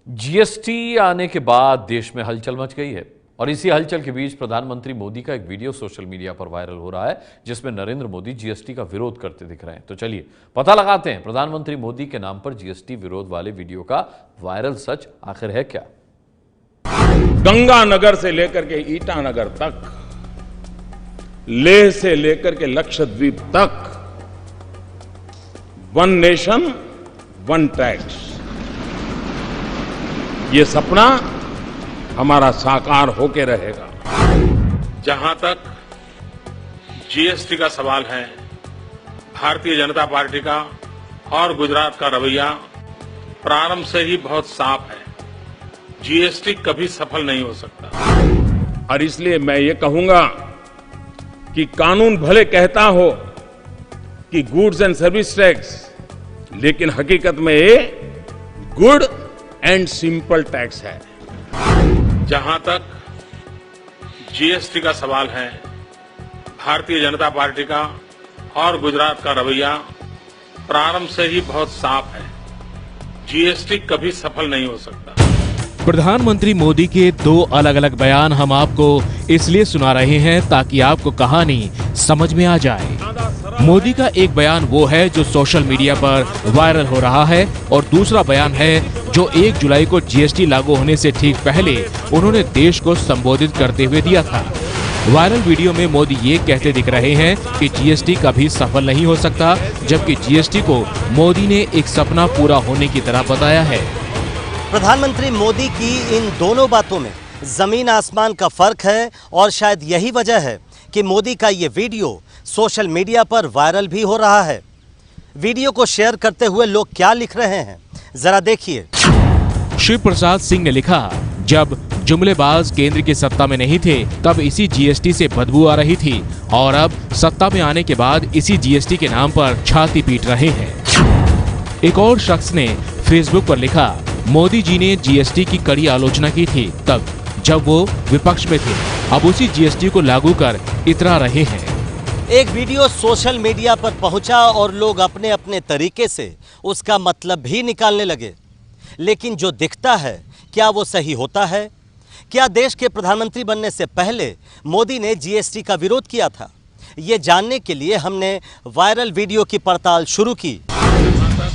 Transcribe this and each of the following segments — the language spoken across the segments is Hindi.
जीएसटी आने के बाद देश में हलचल मच गई है और इसी हलचल के बीच प्रधानमंत्री मोदी का एक वीडियो सोशल मीडिया पर वायरल हो रहा है जिसमें नरेंद्र मोदी जीएसटी का विरोध करते दिख रहे हैं। तो चलिए पता लगाते हैं प्रधानमंत्री मोदी के नाम पर जीएसटी विरोध वाले वीडियो का वायरल सच आखिर है क्या। गंगानगर से लेकर के ईटानगर तक, लेह से लेकर के लक्षद्वीप तक, वन नेशन वन टैक्स, ये सपना हमारा साकार होके रहेगा। जहां तक जीएसटी का सवाल है, भारतीय जनता पार्टी का और गुजरात का रवैया प्रारंभ से ही बहुत साफ है। जीएसटी कभी सफल नहीं हो सकता। और इसलिए मैं ये कहूंगा कि कानून भले कहता हो कि गुड्स एंड सर्विस टैक्स, लेकिन हकीकत में ये गुड एंड सिंपल टैक्स है। जहां तक जीएसटी का सवाल है, भारतीय जनता पार्टी का और गुजरात का रवैया प्रारंभ से ही बहुत साफ है। जीएसटी कभी सफल नहीं हो सकता। प्रधानमंत्री मोदी के दो अलग अलग बयान हम आपको इसलिए सुना रहे हैं ताकि आपको कहानी समझ में आ जाए। मोदी का एक बयान वो है जो सोशल मीडिया पर वायरल हो रहा है और दूसरा बयान है जो 1 जुलाई को जीएसटी लागू होने से ठीक पहले उन्होंने देश को संबोधित करते हुए दिया था। वायरल वीडियो में मोदी ये कहते दिख रहे हैं कि जीएसटी कभी सफल नहीं हो सकता, जबकि जीएसटी को मोदी ने एक सपना पूरा होने की तरह बताया है। प्रधानमंत्री मोदी की इन दोनों बातों में जमीन आसमान का फर्क है और शायद यही वजह है कि मोदी का ये वीडियो सोशल मीडिया पर वायरल भी हो रहा है। वीडियो को शेयर करते हुए लोग क्या लिख रहे हैं, जरा देखिए। शिव प्रसाद सिंह ने लिखा, जब जुमलेबाज केंद्र की सत्ता में नहीं थे तब इसी जीएसटी से बदबू आ रही थी और अब सत्ता में आने के बाद इसी जीएसटी के नाम पर छाती पीट रहे हैं। एक और शख्स ने फेसबुक पर लिखा, मोदी जी ने जीएसटी की कड़ी आलोचना की थी तब जब वो विपक्ष में थे, अब उसी जीएसटी को लागू कर इतरा रहे हैं। एक वीडियो सोशल मीडिया पर पहुंचा और लोग अपने अपने तरीके से उसका मतलब भी निकालने लगे, लेकिन जो दिखता है क्या वो सही होता है? क्या देश के प्रधानमंत्री बनने से पहले मोदी ने जीएसटी का विरोध किया था? ये जानने के लिए हमने वायरल वीडियो की पड़ताल शुरू की।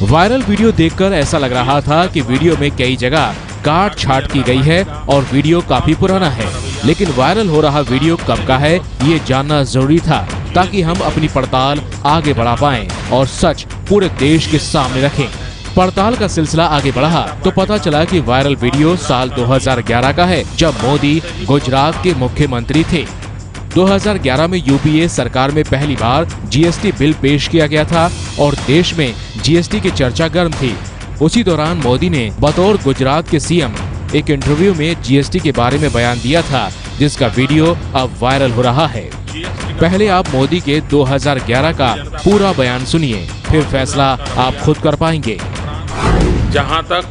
वायरल वीडियो देखकर ऐसा लग रहा था कि वीडियो में कई जगह काट छाट की गई है और वीडियो काफी पुराना है, लेकिन वायरल हो रहा वीडियो कब का है ये जानना जरूरी था ताकि हम अपनी पड़ताल आगे बढ़ा पाएं और सच पूरे देश के सामने रखें। पड़ताल का सिलसिला आगे बढ़ा तो पता चला कि वायरल वीडियो साल 2011 का है, जब मोदी गुजरात के मुख्यमंत्री थे। 2011 में यूपीए सरकार में पहली बार जीएसटी बिल पेश किया गया था और देश में जीएसटी की चर्चा गर्म थी। उसी दौरान मोदी ने बतौर गुजरात के सीएम एक इंटरव्यू में जीएसटी के बारे में बयान दिया था, जिसका वीडियो अब वायरल हो रहा है। पहले आप मोदी के 2011 का पूरा बयान सुनिए, फिर फैसला आप खुद कर पाएंगे। जहां तक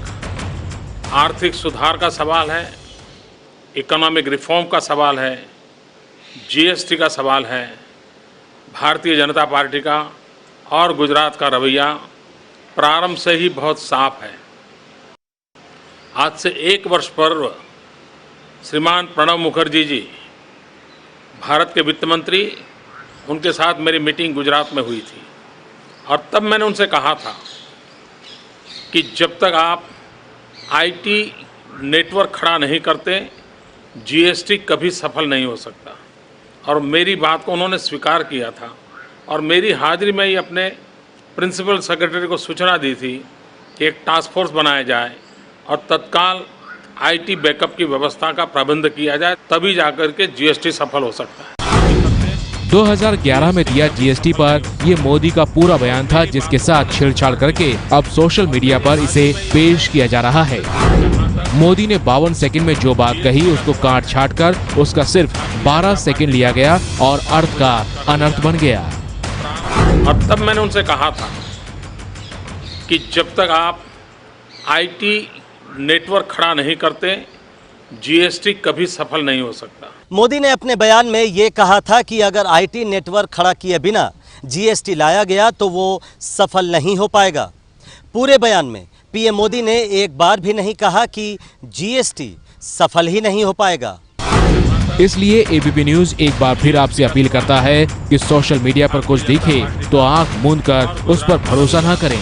आर्थिक सुधार का सवाल है, इकोनॉमिक रिफॉर्म का सवाल है, जीएसटी का सवाल है, भारतीय जनता पार्टी का और गुजरात का रवैया प्रारंभ से ही बहुत साफ है। आज से 1 वर्ष पूर्व श्रीमान प्रणब मुखर्जी जी, भारत के वित्त मंत्री, उनके साथ मेरी मीटिंग गुजरात में हुई थी और तब मैंने उनसे कहा था कि जब तक आप आईटी नेटवर्क खड़ा नहीं करते, जीएसटी कभी सफल नहीं हो सकता। और मेरी बात को उन्होंने स्वीकार किया था और मेरी हाजिरी में ही अपने प्रिंसिपल सेक्रेटरी को सूचना दी थी कि एक टास्क फोर्स बनाया जाए और तत्काल आईटी बैकअप की व्यवस्था का प्रबंध किया जाए, तभी जाकर के जीएसटी सफल हो सकता है। 2011 में दिया जीएसटी पर ये मोदी का पूरा बयान था, जिसके साथ छेड़छाड़ करके अब सोशल मीडिया पर इसे पेश किया जा रहा है। मोदी ने 52 सेकंड में जो बात कही उसको काट छाट कर उसका सिर्फ 12 सेकंड लिया गया और अर्थ का अनर्थ बन गया। और तब मैंने उनसे कहा था कि जब तक आप आईटी नेटवर्क खड़ा नहीं करते, जीएसटी कभी सफल नहीं हो सकता। मोदी ने अपने बयान में ये कहा था कि अगर आईटी नेटवर्क खड़ा किए बिना जीएसटी लाया गया तो वो सफल नहीं हो पाएगा। पूरे बयान में पीएम मोदी ने एक बार भी नहीं कहा कि जीएसटी सफल ही नहीं हो पाएगा। इसलिए एबीपी न्यूज एक बार फिर आपसे अपील करता है कि सोशल मीडिया पर कुछ दिखे तो आंख मूंद कर उस पर भरोसा न करें।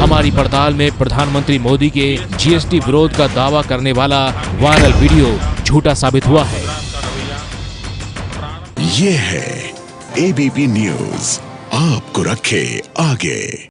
हमारी पड़ताल में प्रधानमंत्री मोदी के जीएसटी विरोध का दावा करने वाला वायरल वीडियो झूठा साबित हुआ है। ये है एबीपी न्यूज, आपको रखे आगे।